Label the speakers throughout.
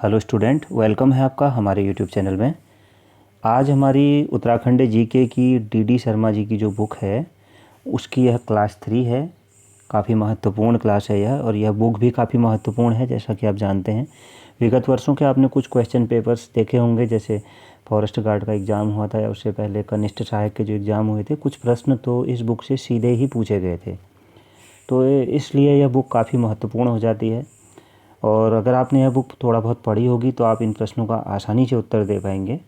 Speaker 1: Hello student, welcome है आपका हमारे यूट्यूब चैनल में। आज हमारी उत्तराखंड जीके की डीडी शर्मा जी की जो बुक है उसकी यह क्लास 3 है। काफ़ी महत्वपूर्ण क्लास है यह, और यह बुक भी काफ़ी महत्वपूर्ण है जैसा कि आप जानते हैं। विगत वर्षों के आपने कुछ क्वेश्चन पेपर्स देखे होंगे, जैसे फॉरेस्ट गार्ड का एग्ज़ाम हुआ था या उससे पहले कनिष्ठ सहायक के जो एग्ज़ाम हुए थे, कुछ प्रश्न तो इस बुक से सीधे ही पूछे गए थे। तो इसलिए यह बुक काफ़ी महत्वपूर्ण हो जाती है। और अगर आपने यह बुक थोड़ा बहुत पढ़ी होगी तो आप इन प्रश्नों का आसानी से उत्तर दे पाएंगे।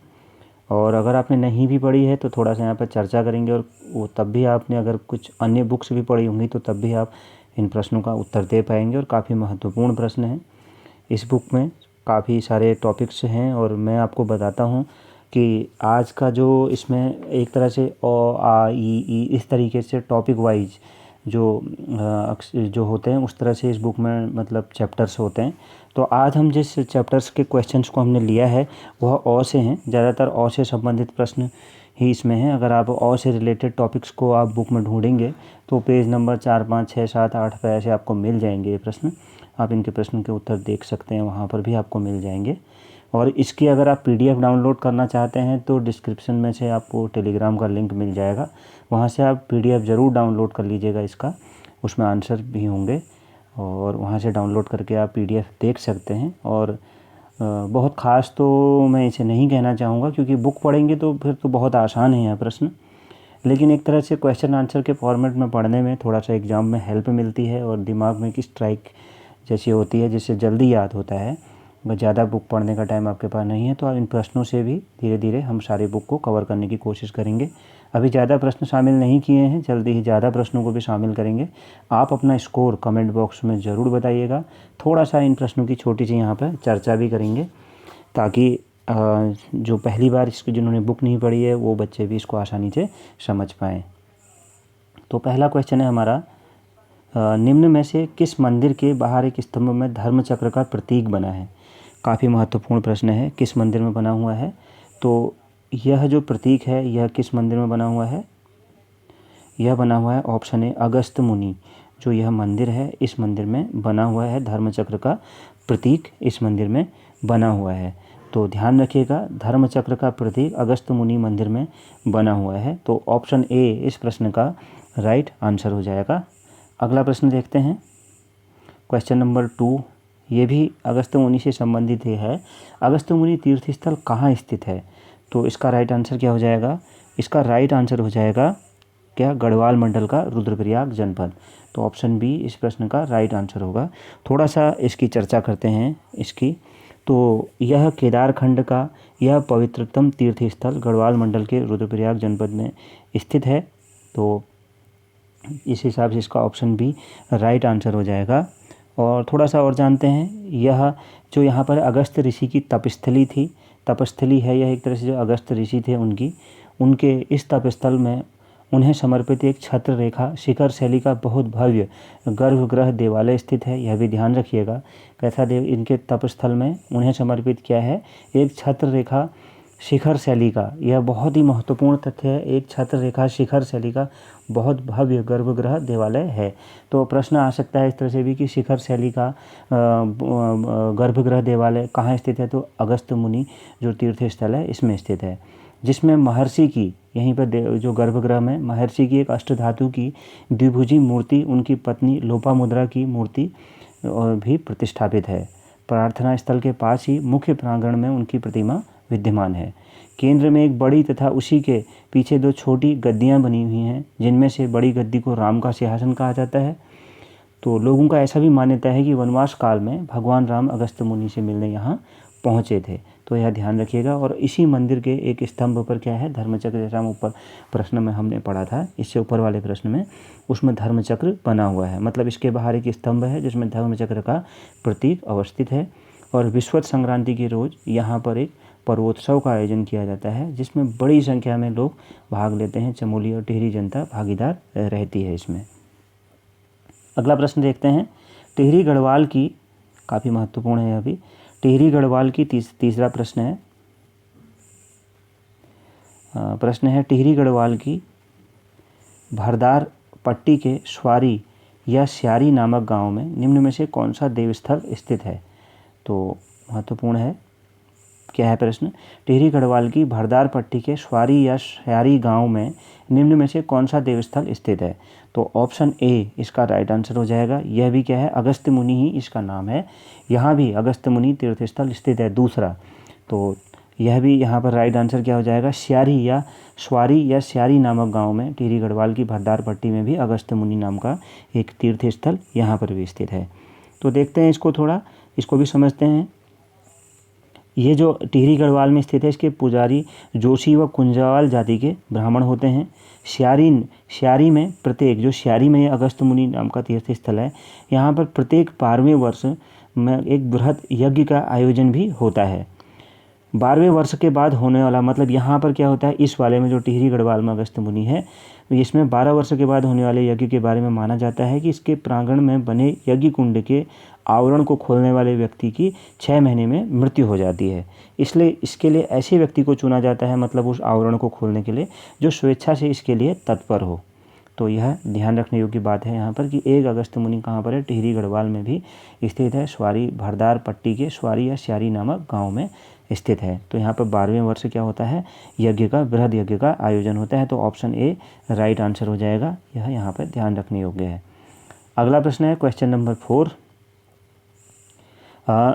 Speaker 1: और अगर आपने नहीं भी पढ़ी है तो थोड़ा सा यहाँ पर चर्चा करेंगे, और वो तब भी आपने अगर कुछ अन्य बुक्स भी पढ़ी होंगी तो तब भी आप इन प्रश्नों का उत्तर दे पाएंगे। और काफ़ी महत्वपूर्ण प्रश्न हैं। इस बुक में काफ़ी सारे टॉपिक्स हैं और मैं आपको बताता हूँ कि आज का जो इसमें एक तरह से आ ई इस तरीके से टॉपिक वाइज जो होते हैं उस तरह से इस बुक में मतलब चैप्टर्स होते हैं। तो आज हम जिस चैप्टर्स के क्वेश्चंस को हमने लिया है वह अ से हैं। ज़्यादातर अ से संबंधित प्रश्न ही इसमें हैं। अगर आप अ से रिलेटेड टॉपिक्स को आप बुक में ढूंढेंगे तो पेज नंबर 4, 5, 6, 7, 8 पे ऐसे आपको मिल जाएंगे ये प्रश्न। आप इनके प्रश्न के उत्तर देख सकते हैं, वहाँ पर भी आपको मिल जाएंगे। और इसकी अगर आप पीडीएफ डाउनलोड करना चाहते हैं तो डिस्क्रिप्शन में से आपको टेलीग्राम का लिंक मिल जाएगा, वहाँ से आप पीडीएफ ज़रूर डाउनलोड कर लीजिएगा इसका। उसमें आंसर भी होंगे और वहाँ से डाउनलोड करके आप पीडीएफ देख सकते हैं। और बहुत ख़ास तो मैं इसे नहीं कहना चाहूँगा, क्योंकि बुक पढ़ेंगे तो फिर तो बहुत आसान है यह प्रश्न। लेकिन एक तरह से क्वेश्चन आंसर के फॉर्मेट में पढ़ने में थोड़ा सा एग्ज़ाम में हेल्प मिलती है और दिमाग में एक स्ट्राइक जैसी होती है जिससे जल्दी याद होता है। अगर ज़्यादा बुक पढ़ने का टाइम आपके पास नहीं है तो आप इन प्रश्नों से भी धीरे धीरे हम सारी बुक को कवर करने की कोशिश करेंगे। अभी ज़्यादा प्रश्न शामिल नहीं किए हैं, जल्दी ही ज़्यादा प्रश्नों को भी शामिल करेंगे। आप अपना स्कोर कमेंट बॉक्स में ज़रूर बताइएगा। थोड़ा सा इन प्रश्नों की छोटी सी यहाँ पर चर्चा भी करेंगे, ताकि जो पहली बार इसको जिन्होंने बुक नहीं पढ़ी है वो बच्चे भी इसको आसानी से समझ पाएँ। तो पहला क्वेश्चन है हमारा, निम्न में से किस मंदिर के बाहर एक स्तंभ में धर्मचक्र का प्रतीक बना है? काफ़ी महत्वपूर्ण प्रश्न है, किस मंदिर में बना हुआ है? तो यह जो प्रतीक है यह किस मंदिर में बना हुआ है? यह बना हुआ है ऑप्शन ए अगस्त मुनि। जो यह मंदिर है इस मंदिर में बना हुआ है, धर्मचक्र का प्रतीक इस मंदिर में बना हुआ है। तो ध्यान रखिएगा, धर्मचक्र का प्रतीक अगस्त मुनि मंदिर में बना हुआ है। तो ऑप्शन ए इस प्रश्न का राइट आंसर हो जाएगा। अगला प्रश्न देखते हैं, क्वेश्चन नंबर 2। ये भी अगस्त मुनि से संबंधित ही है। अगस्त मुनि तीर्थ स्थल कहाँ स्थित है? तो इसका राइट आंसर क्या हो जाएगा? इसका राइट आंसर हो जाएगा क्या? गढ़वाल मंडल का रुद्रप्रयाग जनपद। तो ऑप्शन बी इस प्रश्न का राइट आंसर होगा। थोड़ा सा इसकी चर्चा करते हैं इसकी। तो यह केदारखंड का यह पवित्रतम तीर्थ स्थल गढ़वाल मंडल के रुद्रप्रयाग जनपद में स्थित है। तो इस हिसाब से इसका ऑप्शन बी राइट आंसर हो जाएगा। और थोड़ा सा और जानते हैं, यह जो यहाँ पर अगस्त ऋषि की तपस्थली थी, तपस्थली है यह, एक तरह से जो अगस्त ऋषि थे उनके इस तपस्थल में उन्हें समर्पित एक छत्र रेखा शिखर शैली का बहुत भव्य गर्भगृह देवालय स्थित है। यह भी ध्यान रखिएगा, कैसा देव इनके तपस्थल में उन्हें समर्पित किया है एक छत्र रेखा शिखर शैली का। यह बहुत ही महत्वपूर्ण तथ्य है, एक छत्र रेखा शिखर शैली का बहुत भव्य गर्भगृह देवालय है। तो प्रश्न आ सकता है इस तरह से भी कि शिखर शैली का गर्भगृह देवालय कहाँ स्थित है? तो अगस्त मुनि जो तीर्थ स्थल है इसमें स्थित है, जिसमें महर्षि की यहीं पर जो गर्भगृह में महर्षि की एक अष्टधातु की द्विभुजी मूर्ति, उनकी पत्नी लोपामुद्रा की मूर्ति भी प्रतिष्ठापित है। प्रार्थना स्थल के पास ही मुख्य प्रांगण में उनकी प्रतिमा विद्यमान है। केंद्र में एक बड़ी तथा उसी के पीछे 2 छोटी गद्दियां बनी हुई हैं, जिनमें से बड़ी गद्दी को राम का सिंहासन कहा जाता है। तो लोगों का ऐसा भी मान्यता है कि वनवास काल में भगवान राम अगस्त मुनि से मिलने यहाँ पहुँचे थे। तो यह ध्यान रखिएगा। और इसी मंदिर के एक स्तंभ पर क्या है? धर्मचक्र। जैसा हम ऊपर प्रश्न में हमने पढ़ा था, इससे ऊपर वाले प्रश्न में उसमें धर्मचक्र बना हुआ है। मतलब इसके बाहर एक स्तंभ है जिसमें धर्मचक्र का प्रतीक अवस्थित है। और विश्वत संक्रांति के रोज़ यहाँ पर एक पर्वोत्सव का आयोजन किया जाता है, जिसमें बड़ी संख्या में लोग भाग लेते हैं। चमोली और टिहरी जनता भागीदार रहती है इसमें। अगला प्रश्न देखते हैं, टिहरी गढ़वाल की, काफ़ी महत्वपूर्ण है अभी, टिहरी गढ़वाल की तीसरा प्रश्न है। प्रश्न है, टिहरी गढ़वाल की भरदार पट्टी के स्वारी या स्यारी नामक गांव में निम्न में से कौन सा देवस्थल स्थित है? तो महत्वपूर्ण है। क्या है प्रश्न? टिहरी गढ़वाल की भरदार पट्टी के स्वारी या स्यारी गांव में निम्न में से कौन सा देवस्थल स्थित है? तो ऑप्शन ए इसका राइट आंसर हो जाएगा। यह भी क्या है? अगस्त्य मुनि ही इसका नाम है। यहाँ भी अगस्त्य मुनि तीर्थस्थल स्थित है दूसरा। तो यह भी यहाँ पर राइट आंसर क्या हो जाएगा? स्यारी या स्वारी या स्यारी नामक गांव में टिहरी गढ़वाल की भरदार पट्टी में भी अगस्त्य मुनि नाम का एक तीर्थस्थल यहाँ पर भी स्थित है। तो देखते हैं इसको, थोड़ा इसको भी समझते हैं। ये जो टिहरी गढ़वाल में स्थित है, इसके पुजारी जोशी व कुंजावाल जाति के ब्राह्मण होते हैं। स्यारी में प्रत्येक, जो स्यारी में अगस्त्य मुनि नाम का तीर्थ स्थल है, यहाँ पर प्रत्येक 12वें वर्ष में एक बृहद यज्ञ का आयोजन भी होता है। 12वें वर्ष के बाद होने वाला, मतलब यहाँ पर क्या होता है, इस वाले में जो टिहरी गढ़वाल में अगस्त्य मुनि है, इसमें 12 वर्ष के बाद होने वाले यज्ञ के बारे में माना जाता है कि इसके प्रांगण में बने यज्ञ कुंड के आवरण को खोलने वाले व्यक्ति की 6 महीने में मृत्यु हो जाती है। इसलिए इसके लिए ऐसे व्यक्ति को चुना जाता है, मतलब उस आवरण को खोलने के लिए, जो स्वेच्छा से इसके लिए तत्पर हो। तो यह ध्यान रखने योग्य बात है यहाँ पर कि एक अगस्त्य मुनि कहाँ पर है? टिहरी गढ़वाल में भी स्थित है। स्वारी भरदार पट्टी के स्वारी या स्यारी नामक गाँव में स्थित है। तो यहाँ पर 12वें वर्ष क्या होता है? यज्ञ का, बृहद यज्ञ का आयोजन होता है। तो ऑप्शन ए राइट आंसर हो जाएगा। यह यहाँ पर ध्यान रखने योग्य है। अगला प्रश्न है क्वेश्चन नंबर 4।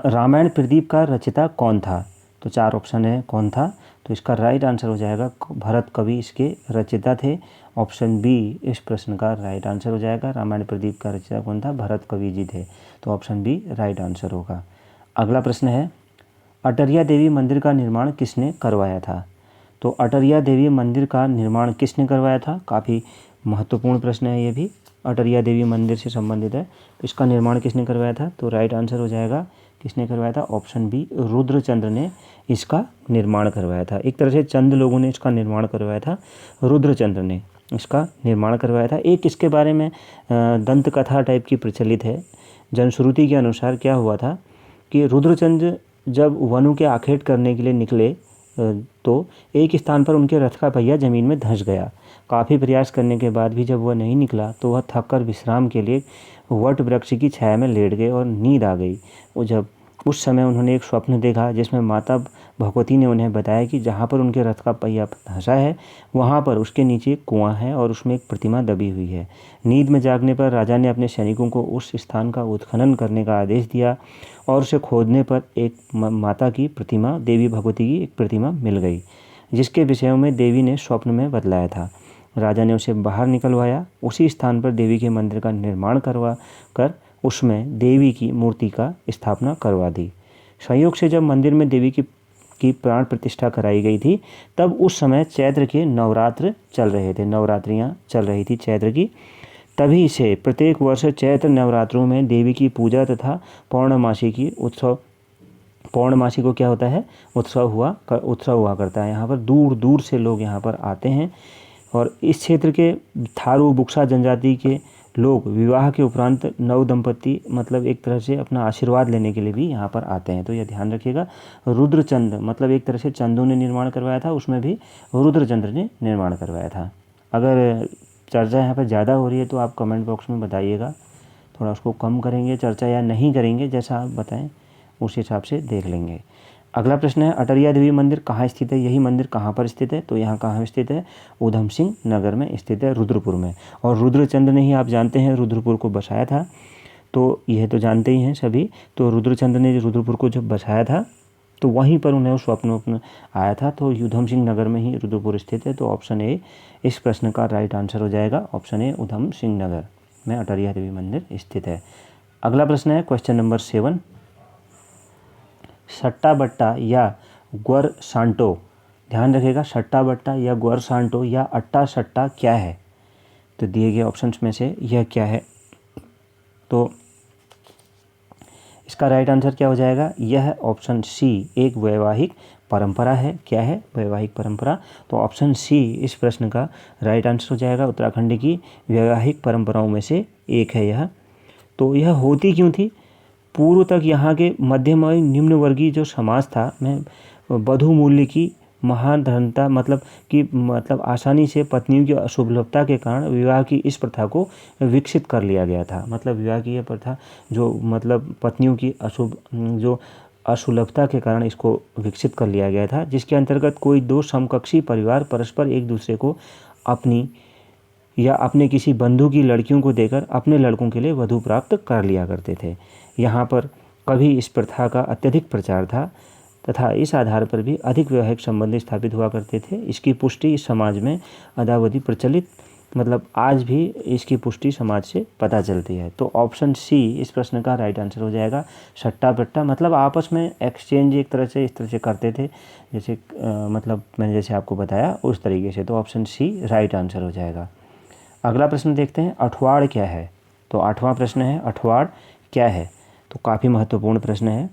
Speaker 1: रामायण प्रदीप का रचयिता कौन था? तो 4 ऑप्शन है कौन था। तो इसका राइट आंसर हो जाएगा भरत कवि इसके रचयिता थे। ऑप्शन बी इस प्रश्न का राइट आंसर हो जाएगा। रामायण प्रदीप का रचयिता कौन था? भरत कवि जी थे। तो ऑप्शन बी राइट आंसर होगा। अगला प्रश्न है अटरिया देवी मंदिर का निर्माण किसने करवाया था? तो अटरिया देवी मंदिर का निर्माण किसने करवाया था? काफ़ी महत्वपूर्ण प्रश्न है ये भी। अटरिया देवी मंदिर से संबंधित है। तो इसका निर्माण किसने करवाया था? तो राइट आंसर हो जाएगा किसने करवाया था? ऑप्शन बी रुद्रचंद्र ने इसका निर्माण करवाया था। एक तरह से चंद लोगों ने इसका निर्माण करवाया था, रुद्रचंद्र ने इसका निर्माण करवाया था। एक इसके बारे में दंत कथा टाइप की प्रचलित है। जनश्रुति के अनुसार क्या हुआ था कि रुद्रचंद्र जब वनु के आखेट करने के लिए निकले तो एक स्थान पर उनके रथ का पहिया जमीन में धंस गया। काफ़ी प्रयास करने के बाद भी जब वह नहीं निकला तो वह थककर विश्राम के लिए वट वृक्ष की छाया में लेट गए और नींद आ गई। जब उस समय उन्होंने एक स्वप्न देखा जिसमें माता भगवती ने उन्हें बताया कि जहाँ पर उनके रथ का पहिया धंसा है वहाँ पर उसके नीचे एक कुआं है और उसमें एक प्रतिमा दबी हुई है। नींद में जागने पर राजा ने अपने सैनिकों को उस स्थान का उत्खनन करने का आदेश दिया और उसे खोदने पर एक माता की प्रतिमा, देवी भगवती की एक प्रतिमा मिल गई, जिसके विषयों में देवी ने स्वप्न में बतलाया था। राजा ने उसे बाहर निकलवाया। उसी स्थान पर देवी के मंदिर का निर्माण करवा कर उसमें देवी की मूर्ति का स्थापना करवा दी। संयोग से जब मंदिर में देवी की प्राण प्रतिष्ठा कराई गई थी तब उस समय चैत्र के नवरात्र चल रहे थे, नवरात्रियाँ चल रही थी चैत्र की। तभी से प्रत्येक वर्ष चैत्र नवरात्रों में देवी की पूजा तथा पौर्णमासी को क्या होता है? उत्सव हुआ करता है। यहाँ पर दूर दूर से लोग यहाँ पर आते हैं और इस क्षेत्र के थारू बुक्सा जनजाति के लोग विवाह के उपरांत नव दंपति, मतलब एक तरह से अपना आशीर्वाद लेने के लिए भी यहाँ पर आते हैं। तो यह ध्यान रखिएगा। रुद्रचंद्र मतलब एक तरह से चंदू ने निर्माण करवाया था, उसमें भी रुद्रचंद्र ने निर्माण करवाया था। अगर चर्चा यहाँ पर ज़्यादा हो रही है तो आप कमेंट बॉक्स में बताइएगा, थोड़ा उसको कम करेंगे चर्चा या नहीं करेंगे, जैसा आप बताएं उस हिसाब से देख लेंगे। अगला प्रश्न है अटरिया देवी मंदिर कहाँ स्थित है? यही मंदिर कहाँ पर स्थित है? तो यहाँ कहाँ स्थित है? ऊधम सिंह नगर में स्थित है, रुद्रपुर में। और रुद्रचंद्र ने ही, आप जानते हैं, रुद्रपुर को बसाया था। तो यह तो जानते ही हैं सभी। तो रुद्रचंद्र ने रुद्रपुर को जब बसाया था तो वहीं पर उन्हें स्वप्न आया था। तो ऊधम सिंह नगर में ही रुद्रपुर स्थित है। तो ऑप्शन ए इस प्रश्न का राइट आंसर हो जाएगा। ऑप्शन ए ऊधम सिंह नगर में अटरिया देवी मंदिर स्थित है। अगला प्रश्न है क्वेश्चन नंबर 7। सट्टा बट्टा या ग्वर सांटो, ध्यान रखिएगा, सट्टा बट्टा या ग्वर सांटो या अट्टा सट्टा क्या है? तो दिए गए ऑप्शंस में से यह क्या है? तो इसका राइट आंसर क्या हो जाएगा? यह ऑप्शन सी एक वैवाहिक परंपरा है। क्या है? वैवाहिक परंपरा। तो ऑप्शन सी इस प्रश्न का राइट आंसर हो जाएगा। उत्तराखंड की वैवाहिक परंपराओं में से एक है यह। तो यह होती क्यों थी? पूर्व तक यहाँ के मध्यम और निम्न वर्गीय जो समाज था में वधु मूल्य की महाधनता, मतलब आसानी से पत्नियों की असुलभता के कारण विवाह की इस प्रथा को विकसित कर लिया गया था। मतलब विवाह की यह प्रथा जो मतलब पत्नियों की असुलभता के कारण इसको विकसित कर लिया गया था, जिसके अंतर्गत कोई दो समकक्षी परिवार परस्पर एक दूसरे को अपनी या अपने किसी बंधु की लड़कियों को देकर अपने लड़कों के लिए वधू प्राप्त कर लिया करते थे। यहाँ पर कभी इस प्रथा का अत्यधिक प्रचार था तथा इस आधार पर भी अधिक वैवाहिक संबंध स्थापित हुआ करते थे। इसकी पुष्टि इस समाज में अद्यावधि प्रचलित, मतलब आज भी इसकी पुष्टि समाज से पता चलती है। तो ऑप्शन सी इस प्रश्न का राइट आंसर हो जाएगा। सट्टा पट्टा मतलब आपस में एक्सचेंज एक तरह से इस तरह से करते थे, जैसे मतलब मैंने जैसे आपको बताया उस तरीके से। तो ऑप्शन सी राइट आंसर हो जाएगा। अगला प्रश्न देखते हैं, अठवाड़ क्या है। तो 8वां प्रश्न है, अठवाड़ क्या है। तो काफ़ी महत्वपूर्ण प्रश्न है।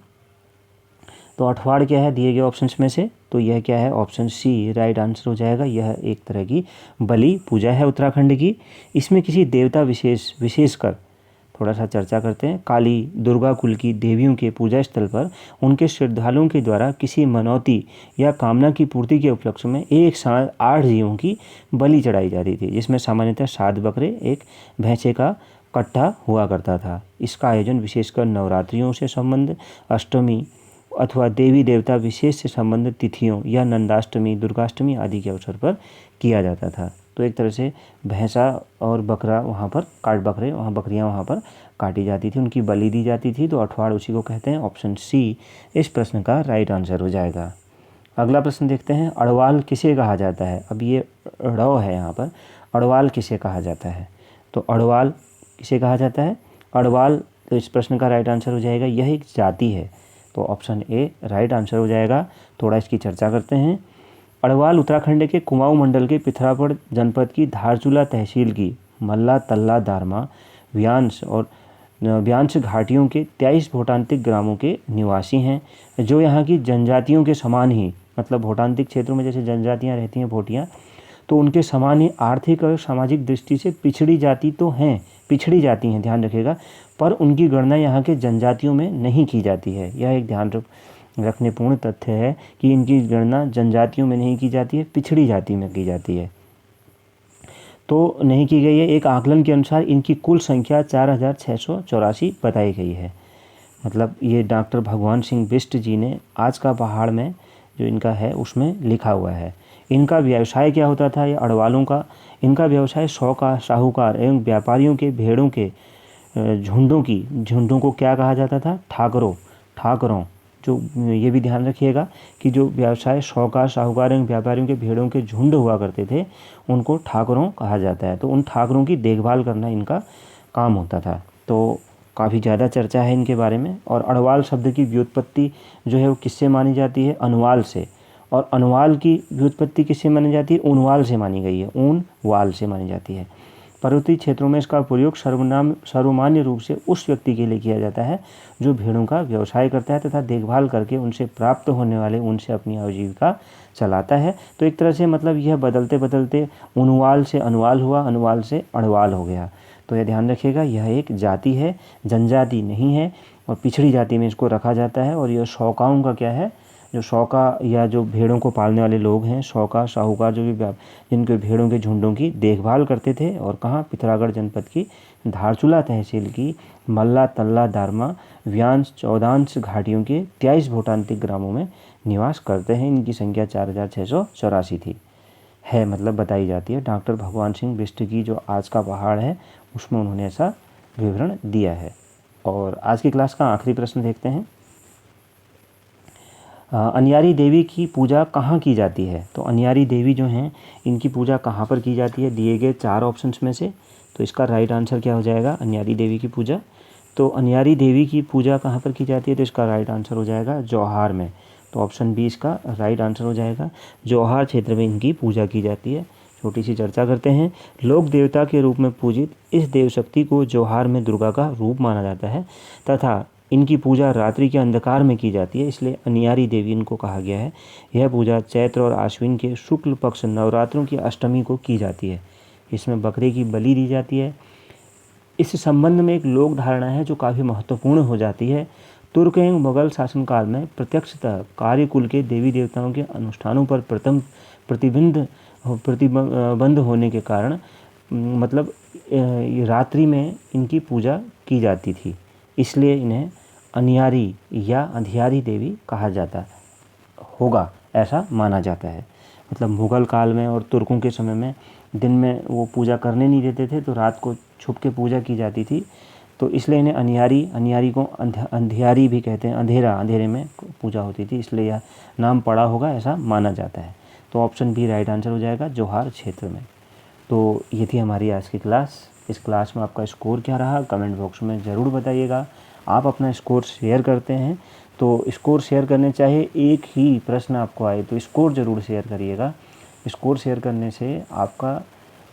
Speaker 1: तो अठवाड़ क्या है दिए गए ऑप्शंस में से, तो यह क्या है, ऑप्शन सी राइट आंसर हो जाएगा। यह एक तरह की बलि पूजा है उत्तराखंड की। इसमें किसी देवता विशेषकर थोड़ा सा चर्चा करते हैं। काली, दुर्गा कुल की देवियों के पूजा स्थल पर उनके श्रद्धालुओं के द्वारा किसी मनौती या कामना की पूर्ति के उपलक्ष्य में एक साथ 8 जीवों की बलि चढ़ाई जाती थी, जिसमें सामान्यतः 7 बकरे, एक भैंसे का कट्टा हुआ करता था। इसका आयोजन विशेषकर नवरात्रियों से संबंध, अष्टमी अथवा देवी देवता विशेष से संबंधित तिथियों या नंदाष्टमी, दुर्गाष्टमी आदि के अवसर पर किया जाता था। तो एक तरह से भैंसा और बकरा वहाँ पर बकरियाँ वहाँ पर काटी जाती थी, उनकी बलि दी जाती थी। तो अठवाड़ उसी को कहते हैं। ऑप्शन सी इस प्रश्न का राइट आंसर हो जाएगा। अगला प्रश्न देखते हैं, अड़वाल किसे कहा जाता है। अब ये ड़ौ है यहाँ पर, अड़वाल किसे कहा जाता है। तो अड़वाल किसे कहा जाता है, अड़वाल, तो इस प्रश्न का राइट आंसर हो जाएगा, यह एक जाति है। तो ऑप्शन ए राइट आंसर हो जाएगा। थोड़ा इसकी चर्चा करते हैं। अड़वाल उत्तराखंड के कुमाऊं मंडल के पिथौरागढ़ जनपद की धारचूला तहसील की मल्ला तल्ला दारमा व्यांश घाटियों के 23 भूटांतिक ग्रामों के निवासी हैं, जो यहाँ की जनजातियों के समान ही, मतलब भूटांतिक क्षेत्रों में जैसे जनजातियाँ रहती हैं भोटियाँ, तो उनके समान ही आर्थिक और सामाजिक दृष्टि से पिछड़ी जाती हैं, ध्यान रखिएगा, पर उनकी गणना यहाँ के जनजातियों में नहीं की जाती है। यह एक ध्यान रखने पूर्ण तथ्य है कि इनकी गणना जनजातियों में नहीं की जाती है, पिछड़ी जाति में की जाती है। तो नहीं की गई है। एक आकलन के अनुसार इनकी कुल संख्या 4684 बताई गई है। मतलब ये डॉक्टर भगवान सिंह बिष्ट जी ने आज का पहाड़ में जो इनका है उसमें लिखा हुआ है। इनका व्यवसाय क्या होता था, ये अड़वालों का, इनका व्यवसाय साहूकार एवं व्यापारियों के भेड़ों के झुंडों को क्या कहा जाता था, ठाकरों। जो ये भी ध्यान रखिएगा कि जो व्यवसाय साहूकार एवं व्यापारियों के भेड़ों के झुंड हुआ करते थे उनको ठाकरों कहा जाता है। तो उन ठाकरों की देखभाल करना इनका काम होता था। तो काफ़ी ज़्यादा चर्चा है इनके बारे में। और अड़वाल शब्द की व्युत्पत्ति जो है वो किससे मानी जाती है, अनुवाल से। और अनुवाल की व्युत्पत्ति किससे मानी जाती है, ऊनवाल से मानी गई है, ऊन वाल से मानी जाती है। पर्वतीय क्षेत्रों में इसका प्रयोग सर्वमान्य रूप से उस व्यक्ति के लिए किया जाता है जो भेड़ों का व्यवसाय करता है तथा देखभाल करके उनसे प्राप्त होने वाले ऊन से अपनी आजीविका चलाता है। तो एक तरह से मतलब यह बदलते बदलते ऊनवाल से अनुवाल हुआ, अनुवाल से अड़वाल हो गया। तो यह ध्यान रखिएगा, यह एक जाति है, जनजाति नहीं है, और पिछड़ी जाति में इसको रखा जाता है। और यह शौकाओं का क्या है, जो शौका या जो भेड़ों को पालने वाले लोग हैं, शौका साहूकार, जो भी जिनके भेड़ों के झुंडों की देखभाल करते थे। और कहाँ, पिथौरागढ़ जनपद की धारचूला तहसील की मल्ला तल्ला दारमा व्यांश चौदांश घाटियों के 23 भूटांतिक ग्रामों में निवास करते हैं। इनकी संख्या 4684 थी, है मतलब बताई जाती है। डॉक्टर भगवान सिंह बिष्ट की जो आज का पहाड़ है उसमें उन्होंने ऐसा विवरण दिया है। और आज की क्लास का आखिरी प्रश्न देखते हैं, अन्यारी देवी की पूजा कहाँ की जाती है। तो अन्यारी देवी जो हैं इनकी पूजा कहाँ पर की जाती है, दिए गए 4 ऑप्शंस में से। तो इसका राइट आंसर क्या हो जाएगा, अन्यारी देवी की पूजा। तो अन्यारी देवी की पूजा कहाँ पर की जाती है, तो इसका राइट आंसर हो जाएगा जौहार में। तो ऑप्शन बी इसका राइट आंसर हो जाएगा, जौहार क्षेत्र में इनकी पूजा की जाती है। छोटी सी चर्चा करते हैं। लोक देवता के रूप में पूजित इस देव शक्ति को जौहार में दुर्गा का रूप माना जाता है तथा इनकी पूजा रात्रि के अंधकार में की जाती है, इसलिए अन्यारी देवी इनको कहा गया है। यह पूजा चैत्र और आश्विन के शुक्ल पक्ष नवरात्रों की अष्टमी को की जाती है। इसमें बकरे की बलि दी जाती है। इस संबंध में एक लोक धारणा है जो काफ़ी महत्वपूर्ण हो जाती है। तुर्क एवं मुगल शासनकाल में प्रत्यक्षतः कार्यकुल के देवी देवताओं के अनुष्ठानों पर प्रतिबंध होने के कारण मतलब रात्रि में इनकी पूजा की जाती थी, इसलिए इन्हें अनियारी या अंधियारी देवी कहा जाता होगा, ऐसा माना जाता है। मतलब मुग़ल काल में और तुर्कों के समय में दिन में वो पूजा करने नहीं देते थे, तो रात को छुप के पूजा की जाती थी, तो इसलिए इन्हें अनियारी को अंधियारी भी कहते हैं। अंधेरे में पूजा होती थी, इसलिए यह नाम पड़ा होगा, ऐसा माना जाता है। तो ऑप्शन बी राइट आंसर हो जाएगा, जोहार क्षेत्र में। तो ये थी हमारी आज की क्लास। इस क्लास में आपका स्कोर क्या रहा कमेंट बॉक्स में ज़रूर बताइएगा। आप अपना स्कोर शेयर करते हैं तो स्कोर शेयर करने चाहे एक ही प्रश्न आपको आए तो स्कोर ज़रूर शेयर करिएगा। स्कोर शेयर करने से आपका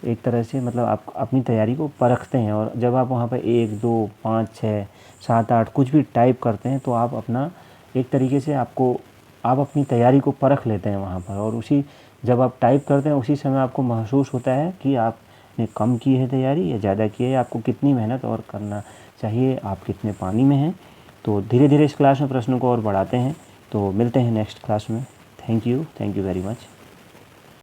Speaker 1: एक तरह से मतलब आप अपनी तैयारी को परखते हैं, और जब आप वहाँ पर 1, 2, 5, 6, 7, 8 कुछ भी टाइप करते हैं तो आप अपना एक तरीके से आप अपनी तैयारी को परख लेते हैं वहाँ पर, और उसी जब आप टाइप करते हैं उसी समय आपको महसूस होता है कि आपने कम की है तैयारी या ज़्यादा की है, आपको कितनी मेहनत और करना चाहिए, आप कितने पानी में हैं। तो धीरे धीरे इस क्लास में प्रश्नों को और बढ़ाते हैं। तो मिलते हैं नेक्स्ट क्लास में। Thank you very much.